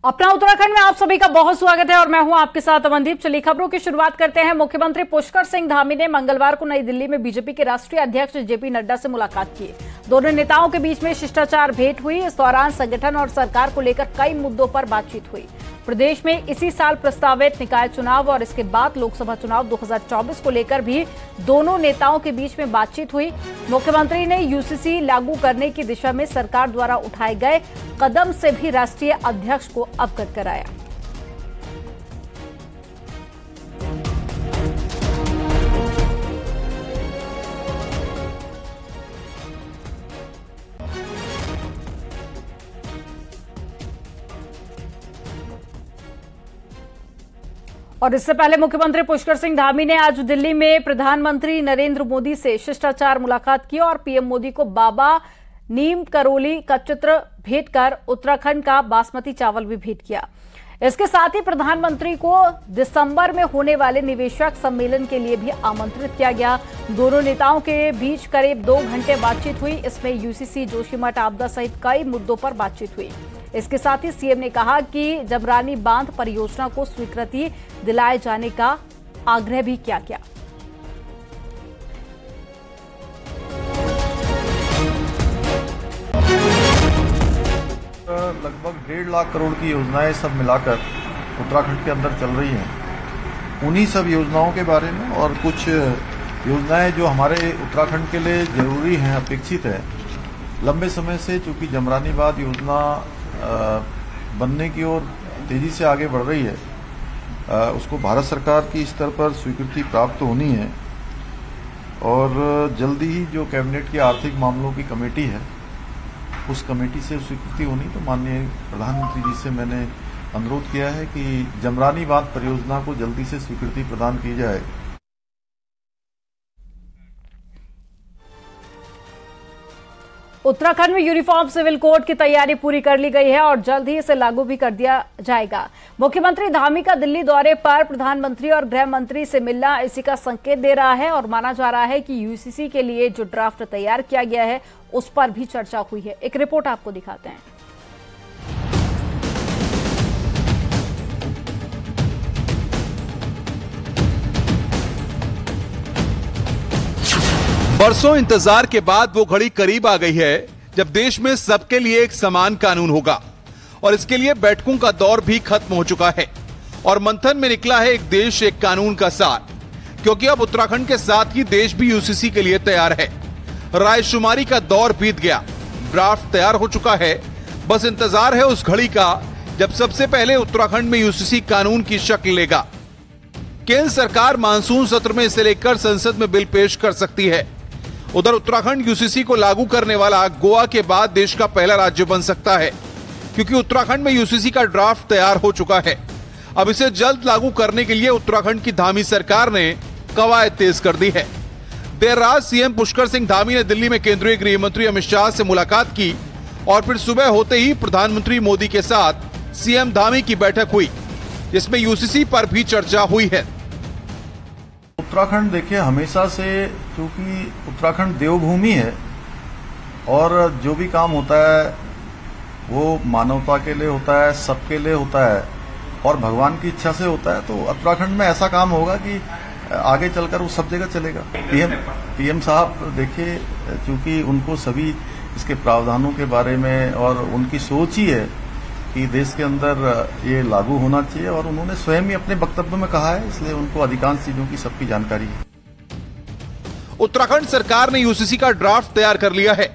अपना उत्तराखंड में आप सभी का बहुत स्वागत है और मैं हूं आपके साथ अमनदीप। चलिए खबरों की शुरुआत करते हैं। मुख्यमंत्री पुष्कर सिंह धामी ने मंगलवार को नई दिल्ली में बीजेपी के राष्ट्रीय अध्यक्ष जेपी नड्डा से मुलाकात की। दोनों नेताओं के बीच में शिष्टाचार भेंट हुई। इस दौरान संगठन और सरकार को लेकर कई मुद्दों पर बातचीत हुई। प्रदेश में इसी साल प्रस्तावित निकाय चुनाव और इसके बाद लोकसभा चुनाव 2024 को लेकर भी दोनों नेताओं के बीच में बातचीत हुई। मुख्यमंत्री ने यूसीसी लागू करने की दिशा में सरकार द्वारा उठाए गए कदम से भी राष्ट्रीय अध्यक्ष को अवगत कराया। और इससे पहले मुख्यमंत्री पुष्कर सिंह धामी ने आज दिल्ली में प्रधानमंत्री नरेंद्र मोदी से शिष्टाचार मुलाकात की और पीएम मोदी को बाबा नीम करोली का चित्र भेंट कर उत्तराखंड का बासमती चावल भी भेंट किया। इसके साथ ही प्रधानमंत्री को दिसंबर में होने वाले निवेशक सम्मेलन के लिए भी आमंत्रित किया गया। दोनों नेताओं के बीच करीब 2 घंटे बातचीत हुई। इसमें यूसीसी, जोशीमठ आपदा सहित कई मुद्दों पर बातचीत हुई। इसके साथ ही सीएम ने कहा कि जमरानी बांध परियोजना को स्वीकृति दिलाए जाने का आग्रह भी किया गया। लगभग 1.5 लाख करोड़ की योजनाएं सब मिलाकर उत्तराखंड के अंदर चल रही हैं। उन्हीं सब योजनाओं के बारे में और कुछ योजनाएं जो हमारे उत्तराखंड के लिए जरूरी हैं, अपेक्षित है। लंबे समय से चूंकि जमरानी बांध योजना बनने की ओर तेजी से आगे बढ़ रही है, उसको भारत सरकार की स्तर पर स्वीकृति प्राप्त होनी है और जल्दी ही जो कैबिनेट की आर्थिक मामलों की कमेटी है उस कमेटी से स्वीकृति होनी। तो माननीय प्रधानमंत्री जी से मैंने अनुरोध किया है कि जमरानी बांध परियोजना को जल्दी से स्वीकृति प्रदान की जाए। उत्तराखंड में यूनिफॉर्म सिविल कोड की तैयारी पूरी कर ली गई है और जल्द ही इसे लागू भी कर दिया जाएगा। मुख्यमंत्री धामी का दिल्ली दौरे पर प्रधानमंत्री और गृह मंत्री से मिलना इसी का संकेत दे रहा है और माना जा रहा है कि यूसीसी के लिए जो ड्राफ्ट तैयार किया गया है उस पर भी चर्चा हुई है। एक रिपोर्ट आपको दिखाते हैं। बरसों इंतजार के बाद वो घड़ी करीब आ गई है जब देश में सबके लिए एक समान कानून होगा और इसके लिए बैठकों का दौर भी खत्म हो चुका है और मंथन में निकला है एक देश एक कानून का सार, क्योंकि अब उत्तराखंड के साथ ही देश भी यूसीसी के लिए तैयार है। रायशुमारी का दौर बीत गया, ड्राफ्ट तैयार हो चुका है। बस इंतजार है उस घड़ी का जब सबसे पहले उत्तराखंड में यूसीसी कानून की शक्ल लेगा। केंद्र सरकार मानसून सत्र में इसे लेकर संसद में बिल पेश कर सकती है। उधर उत्तराखंड यूसीसी को लागू करने वाला गोवा के बाद देश का पहला राज्य बन सकता है, क्योंकि उत्तराखंड में यूसीसी का ड्राफ्ट तैयार हो चुका है। अब इसे जल्द लागू करने के लिए उत्तराखंड की धामी सरकार ने कवायद तेज कर दी है। देर रात सीएम पुष्कर सिंह धामी ने दिल्ली में केंद्रीय गृह मंत्री अमित शाह से मुलाकात की और फिर सुबह होते ही प्रधानमंत्री मोदी के साथ सीएम धामी की बैठक हुई, जिसमें यूसीसी पर भी चर्चा हुई है। उत्तराखंड देखिए, हमेशा से क्योंकि उत्तराखंड देवभूमि है और जो भी काम होता है वो मानवता के लिए होता है, सबके लिए होता है और भगवान की इच्छा से होता है। तो उत्तराखंड में ऐसा काम होगा कि आगे चलकर वो सब जगह चलेगा। पीएम साहब देखिए, क्योंकि उनको सभी इसके प्रावधानों के बारे में और उनकी सोच ही है कि देश के अंदर ये लागू होना चाहिए और उन्होंने स्वयं ही अपने वक्तव्य में कहा है, इसलिए उनको अधिकांश चीजों की सबकी जानकारी है। उत्तराखंड सरकार ने यूसीसी का ड्राफ्ट तैयार कर लिया है।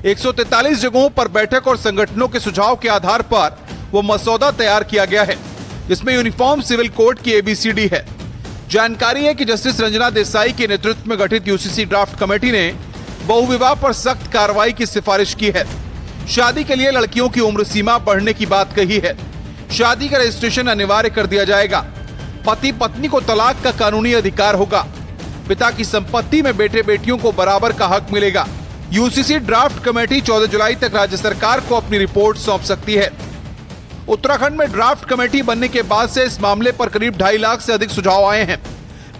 143 जगहों पर बैठक और संगठनों के सुझाव के आधार पर वो मसौदा तैयार किया गया है, जिसमें यूनिफॉर्म सिविल कोड की ABCD है। जानकारी है कि जस्टिस रंजना देसाई के नेतृत्व में गठित यूसीसी ड्राफ्ट कमेटी ने बहुविवाह पर सख्त कार्रवाई की सिफारिश की है। शादी के लिए लड़कियों की उम्र सीमा बढ़ने की बात कही है। शादी का रजिस्ट्रेशन अनिवार्य कर दिया जाएगा। पति पत्नी को तलाक का कानूनी अधिकार होगा। पिता की संपत्ति में बेटे बेटियों को बराबर का हक मिलेगा। यूसीसी ड्राफ्ट कमेटी 14 जुलाई तक राज्य सरकार को अपनी रिपोर्ट सौंप सकती है। उत्तराखंड में ड्राफ्ट कमेटी बनने के बाद से इस मामले पर करीब 2.5 लाख से अधिक सुझाव आए हैं।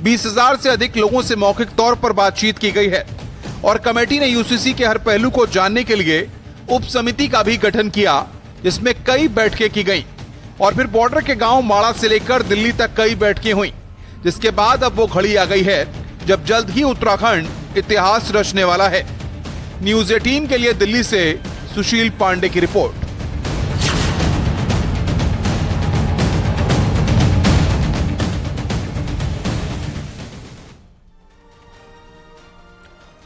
20,000 से अधिक लोगों से मौखिक तौर पर बातचीत की गई है और कमेटी ने यूसीसी के हर पहलू को जानने के लिए उप समिति का भी गठन किया, जिसमें कई बैठकें की गईं। और फिर बॉर्डर के गांव माड़ा से लेकर दिल्ली तक कई बैठकें हुई, जिसके बाद अब वो घड़ी आ गई है जब जल्द ही उत्तराखंड इतिहास रचने वाला है। न्यूज 18 के लिए दिल्ली से सुशील पांडे की रिपोर्ट।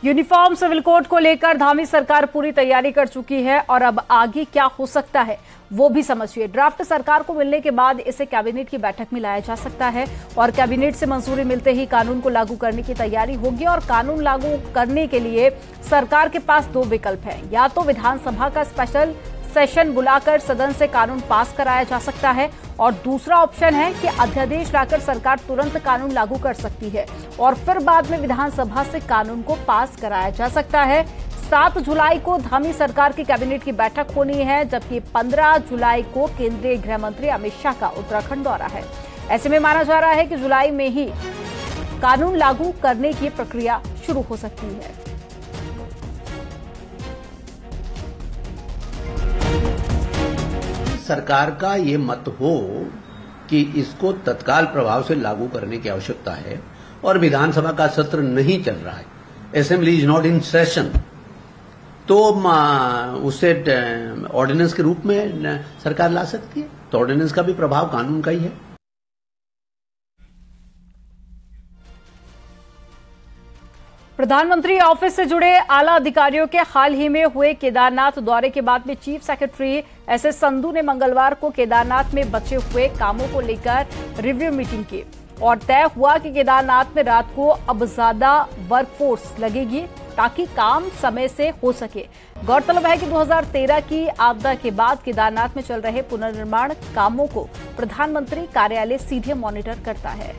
यूनिफॉर्म सिविल कोड को लेकर धामी सरकार पूरी तैयारी कर चुकी है और अब आगे क्या हो सकता है वो भी समझिए। ड्राफ्ट सरकार को मिलने के बाद इसे कैबिनेट की बैठक में लाया जा सकता है और कैबिनेट से मंजूरी मिलते ही कानून को लागू करने की तैयारी होगी। और कानून लागू करने के लिए सरकार के पास दो विकल्प हैं, या तो विधानसभा का स्पेशल सेशन बुलाकर सदन से कानून पास कराया जा सकता है और दूसरा ऑप्शन है कि अध्यादेश लाकर सरकार तुरंत कानून लागू कर सकती है और फिर बाद में विधानसभा से कानून को पास कराया जा सकता है। 7 जुलाई को धामी सरकार की कैबिनेट की बैठक होनी है, जबकि 15 जुलाई को केंद्रीय गृह मंत्री अमित शाह का उत्तराखंड दौरा है। ऐसे में माना जा रहा है कि जुलाई में ही कानून लागू करने की प्रक्रिया शुरू हो सकती है। सरकार का ये मत हो कि इसको तत्काल प्रभाव से लागू करने की आवश्यकता है और विधानसभा का सत्र नहीं चल रहा है, assembly is not in session, तो उसे ऑर्डिनेंस के रूप में सरकार ला सकती है। तो ऑर्डिनेंस का भी प्रभाव कानून का ही है। प्रधानमंत्री ऑफिस से जुड़े आला अधिकारियों के हाल ही में हुए केदारनाथ दौरे के बाद में चीफ सेक्रेटरी एसएस संधू ने मंगलवार को केदारनाथ में बचे हुए कामों को लेकर रिव्यू मीटिंग की और तय हुआ कि केदारनाथ में रात को अब ज्यादा वर्कफोर्स लगेगी ताकि काम समय से हो सके। गौरतलब है कि 2013 की आपदा के बाद केदारनाथ में चल रहे पुनर्निर्माण कामों को प्रधानमंत्री कार्यालय सीधे मॉनिटर करता है।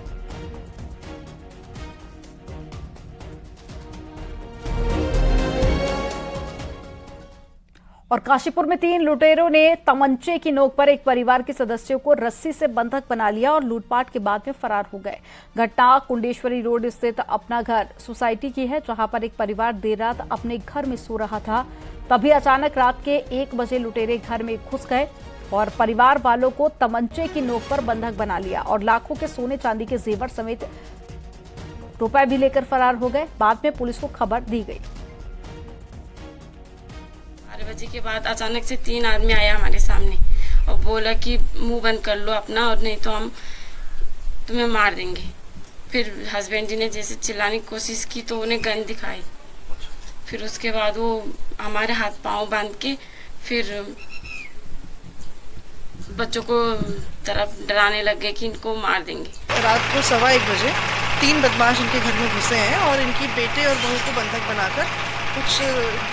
और काशीपुर में 3 लुटेरों ने तमंचे की नोक पर एक परिवार के सदस्यों को रस्सी से बंधक बना लिया और लूटपाट के बाद में फरार हो गए। घटना कुंडेश्वरी रोड स्थित अपना घर सोसाइटी की है, जहां पर एक परिवार देर रात अपने घर में सो रहा था। तभी अचानक रात के 1 बजे लुटेरे घर में घुस गए और परिवार वालों को तमंचे की नोक पर बंधक बना लिया और लाखों के सोने चांदी के जेवर समेत रुपए भी लेकर फरार हो गए। बाद में पुलिस को खबर दी गई। 12 बजे के बाद अचानक से 3 आदमी आया हमारे सामने और बोला कि मुंह बंद कर लो अपना और नहीं तो हम तुम्हें मार देंगे। फिर हस्बैंड जी ने जैसे चिल्लाने की कोशिश की तो उन्हें गन दिखाई। फिर उसके बाद वो हमारे हाथ पांव बांध के फिर बच्चों को तरफ डराने लग गए कि इनको मार देंगे। रात को 1:15 बजे 3 बदमाश इनके घर में घुसे हैं और इनकी बेटे और बहू को बंधक बनाकर कुछ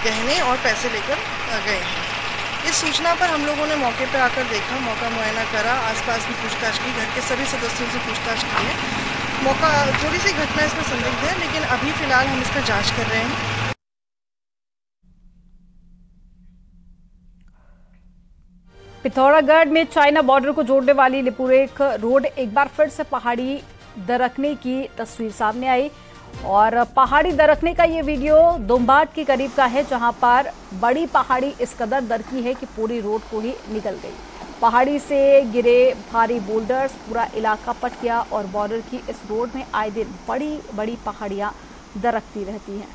गहने और पैसे लेकर गए हैं। इस सूचना पर हम लोगों ने मौके पर आकर देखा, मौका मुआयना करा, आसपास की पूछताछ की, घर के सभी सदस्यों से पूछताछ की है। मौका थोड़ी सी घटना इसमें संदिग्ध है, लेकिन अभी फिलहाल हम इसका जांच कर रहे हैं। पिथौरागढ़ में चाइना बॉर्डर को जोड़ने वाली लिपुरेख रोड एक बार फिर से पहाड़ी दरकने की तस्वीर सामने आई और पहाड़ी दरकने का ये वीडियो दोम्बाट के करीब का है, जहां पर बड़ी पहाड़ी इस कदर दरकी है कि पूरी रोड को ही निकल गई। पहाड़ी से गिरे भारी बोल्डर्स पूरा इलाका पट गया और बॉर्डर की इस रोड में आए दिन बड़ी बड़ी पहाड़ियां दरकती रहती हैं।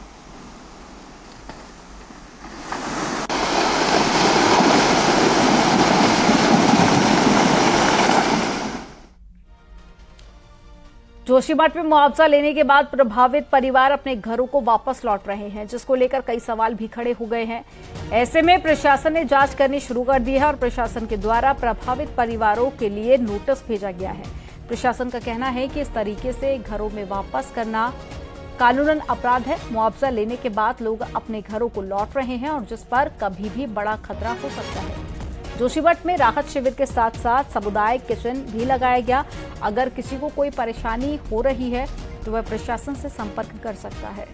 जोशीमठ में मुआवजा लेने के बाद प्रभावित परिवार अपने घरों को वापस लौट रहे हैं, जिसको लेकर कई सवाल भी खड़े हो गए हैं। ऐसे में प्रशासन ने जांच करनी शुरू कर दी है और प्रशासन के द्वारा प्रभावित परिवारों के लिए नोटिस भेजा गया है। प्रशासन का कहना है कि इस तरीके से घरों में वापस करना कानूनन अपराध है। मुआवजा लेने के बाद लोग अपने घरों को लौट रहे हैं और जिस पर कभी भी बड़ा खतरा हो सकता है। जोशीमठ में राहत शिविर के साथ साथ सामुदायिक किचन भी लगाया गया। अगर किसी को कोई परेशानी हो रही है तो वह प्रशासन से संपर्क कर सकता है।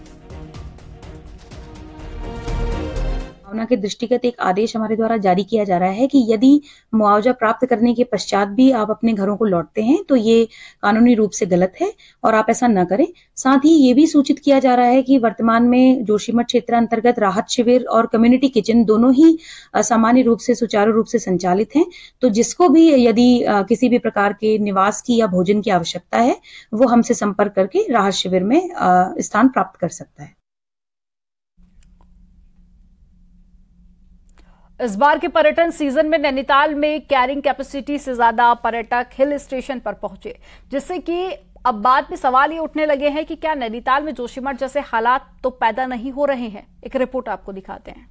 भावना के दृष्टिगत एक आदेश हमारे द्वारा जारी किया जा रहा है कि यदि मुआवजा प्राप्त करने के पश्चात भी आप अपने घरों को लौटते हैं तो ये कानूनी रूप से गलत है और आप ऐसा न करें। साथ ही ये भी सूचित किया जा रहा है कि वर्तमान में जोशीमठ क्षेत्र अंतर्गत राहत शिविर और कम्युनिटी किचन दोनों ही सामान्य रूप से सुचारू रूप से संचालित हैं। तो जिसको भी यदि किसी भी प्रकार के निवास की या भोजन की आवश्यकता है वो हमसे संपर्क करके राहत शिविर में स्थान प्राप्त कर सकता है। इस बार के पर्यटन सीजन में नैनीताल में कैरिंग कैपेसिटी से ज्यादा पर्यटक हिल स्टेशन पर पहुंचे, जिससे कि अब बाद में सवाल ये उठने लगे हैं कि क्या नैनीताल में जोशीमठ जैसे हालात तो पैदा नहीं हो रहे हैं। एक रिपोर्ट आपको दिखाते हैं।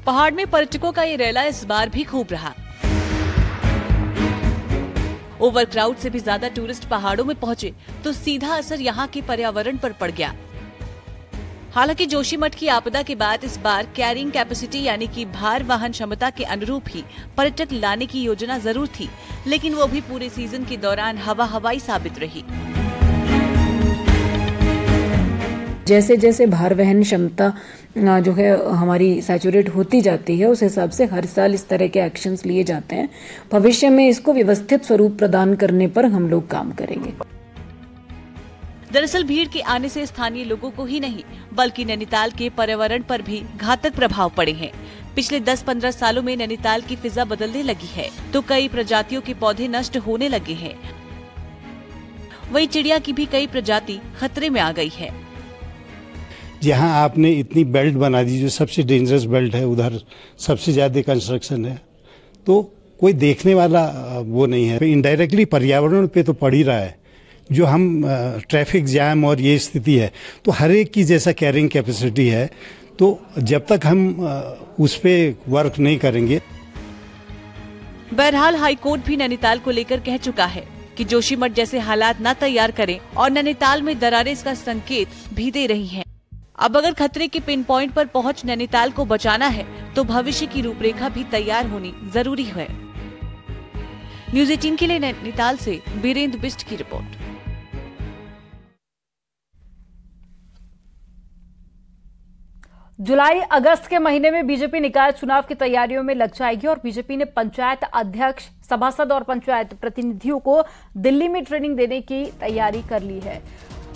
पहाड़ में पर्यटकों का ये रैला इस बार भी खूब रहा। ओवर क्राउड से भी ज्यादा टूरिस्ट पहाड़ों में पहुंचे तो सीधा असर यहाँ के पर्यावरण पर पड़ गया। हालांकि जोशीमठ की आपदा के बाद इस बार कैरिंग कैपेसिटी यानी कि भार वाहन क्षमता के अनुरूप ही पर्यटक लाने की योजना जरूर थी, लेकिन वो भी पूरे सीजन के दौरान हवाई साबित रही। जैसे जैसे भार वहन क्षमता जो है हमारी सैचुरेट होती जाती है, उस हिसाब से हर साल इस तरह के एक्शंस लिए जाते हैं। भविष्य में इसको व्यवस्थित स्वरूप प्रदान करने पर हम लोग काम करेंगे। दरअसल भीड़ के आने से स्थानीय लोगों को ही नहीं बल्कि नैनीताल के पर्यावरण पर भी घातक प्रभाव पड़े हैं। पिछले 10-15 सालों में नैनीताल की फिजा बदलने लगी है तो कई प्रजातियों के पौधे नष्ट होने लगे हैं। वहीं चिड़िया की भी कई प्रजाति खतरे में आ गई है। जहां आपने इतनी बेल्ट बना दी जो सबसे डेंजरस बेल्ट है, उधर सबसे ज्यादा कंस्ट्रक्शन है, तो कोई देखने वाला वो नहीं है। इनडायरेक्टली पर्यावरण पे तो पड़ ही रहा है। जो हम ट्रैफिक जैम और ये स्थिति है तो हर एक की जैसा कैरिंग कैपेसिटी है, तो जब तक हम उस पे वर्क नहीं करेंगे। बहरहाल हाईकोर्ट भी नैनीताल को लेकर कह चुका है कि जोशीमठ जैसे हालात न तैयार करें और नैनीताल में दरारें इसका संकेत भी दे रही हैं। अब अगर खतरे के पिन पॉइंट पर पहुंच नैनीताल को बचाना है तो भविष्य की रूपरेखा भी तैयार होनी जरूरी है। न्यूज़ 18 के लिए नैनीताल से बीरेंद्र बिष्ट की रिपोर्ट। जुलाई अगस्त के महीने में बीजेपी निकाय चुनाव की तैयारियों में लग जाएगी और बीजेपी ने पंचायत अध्यक्ष, सभासद और पंचायत प्रतिनिधियों को दिल्ली में ट्रेनिंग देने की तैयारी कर ली है,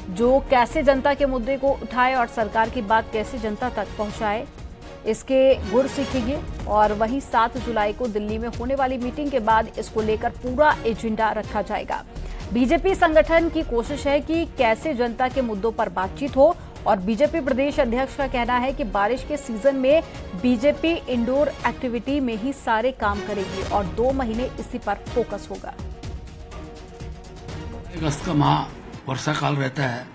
जो कैसे जनता के मुद्दे को उठाए और सरकार की बात कैसे जनता तक पहुंचाए, इसके गुर सीखेंगे। और वहीं 7 जुलाई को दिल्ली में होने वाली मीटिंग के बाद इसको लेकर पूरा एजेंडा रखा जाएगा। बीजेपी संगठन की कोशिश है कि कैसे जनता के मुद्दों पर बातचीत हो और बीजेपी प्रदेश अध्यक्ष का कहना है कि बारिश के सीजन में बीजेपी इंडोर एक्टिविटी में ही सारे काम करेगी और 2 महीने इसी पर फोकस होगा। अगस्त का माह वर्षा काल रहता है,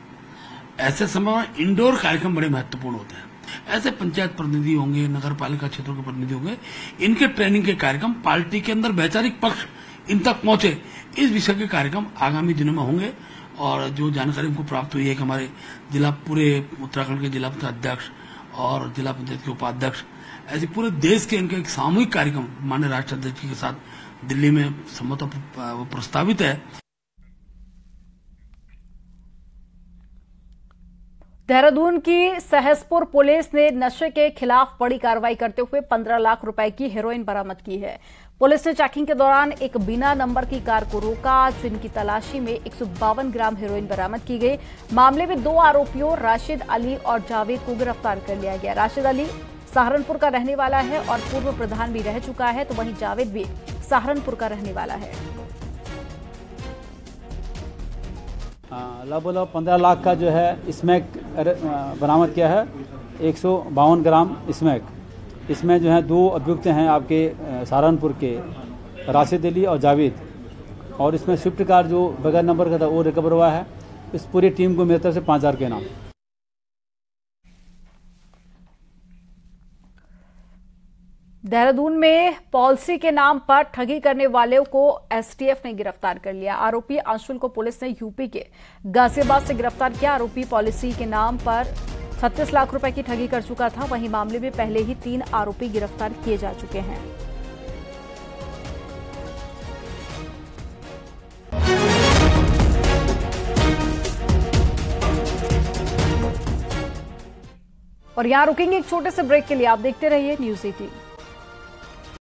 ऐसे समय में इंडोर कार्यक्रम बड़े महत्वपूर्ण होते हैं। ऐसे पंचायत प्रतिनिधि होंगे, नगर पालिका क्षेत्रों के प्रतिनिधि होंगे, इनके ट्रेनिंग के कार्यक्रम पार्टी के अंदर वैचारिक पक्ष इन तक पहुंचे, इस विषय के कार्यक्रम आगामी दिनों में होंगे। और जो जानकारी हमको प्राप्त हुई है कि हमारे पूरे उत्तराखंड के जिला पंचायत अध्यक्ष और जिला पंचायत के उपाध्यक्ष, ऐसे पूरे देश के इनके एक सामूहिक कार्यक्रम माननीय राष्ट्राध्यक्ष के साथ दिल्ली में संभवतः प्रस्तावित है। देहरादून की सहसपुर पुलिस ने नशे के खिलाफ बड़ी कार्रवाई करते हुए 15 लाख रुपए की हेरोइन बरामद की है। पुलिस ने चेकिंग के दौरान एक बिना नंबर की कार को रोका, जिनकी तलाशी में 152 ग्राम हेरोइन बरामद की गई। मामले में 2 आरोपियों राशिद अली और जावेद को गिरफ्तार कर लिया गया। राशिद अली सहारनपुर का रहने वाला है और पूर्व प्रधान भी रह चुका है, तो वहीं जावेद भी सहारनपुर का रहने वाला है। लगभग 15 लाख का जो है स्मैक बरामद किया है, 152 ग्राम स्मैक। इसमें जो है 2 अभियुक्त हैं आपके सहारनपुर के, राशिद अली और जावेद, और इसमें स्विफ्ट कार जो बगैर नंबर का था वो रिकवर हुआ है। इस पूरी टीम को मेरी तरफ से 5000 के नाम। देहरादून में पॉलिसी के नाम पर ठगी करने वालों को एसटीएफ ने गिरफ्तार कर लिया। आरोपी अंशुल को पुलिस ने यूपी के गाजियाबाद से गिरफ्तार किया। आरोपी पॉलिसी के नाम पर 36 लाख रुपए की ठगी कर चुका था। वहीं मामले में पहले ही 3 आरोपी गिरफ्तार किए जा चुके हैं। और यहां रुकेंगे एक छोटे से ब्रेक के लिए। आप देखते रहिए न्यूज़ 18।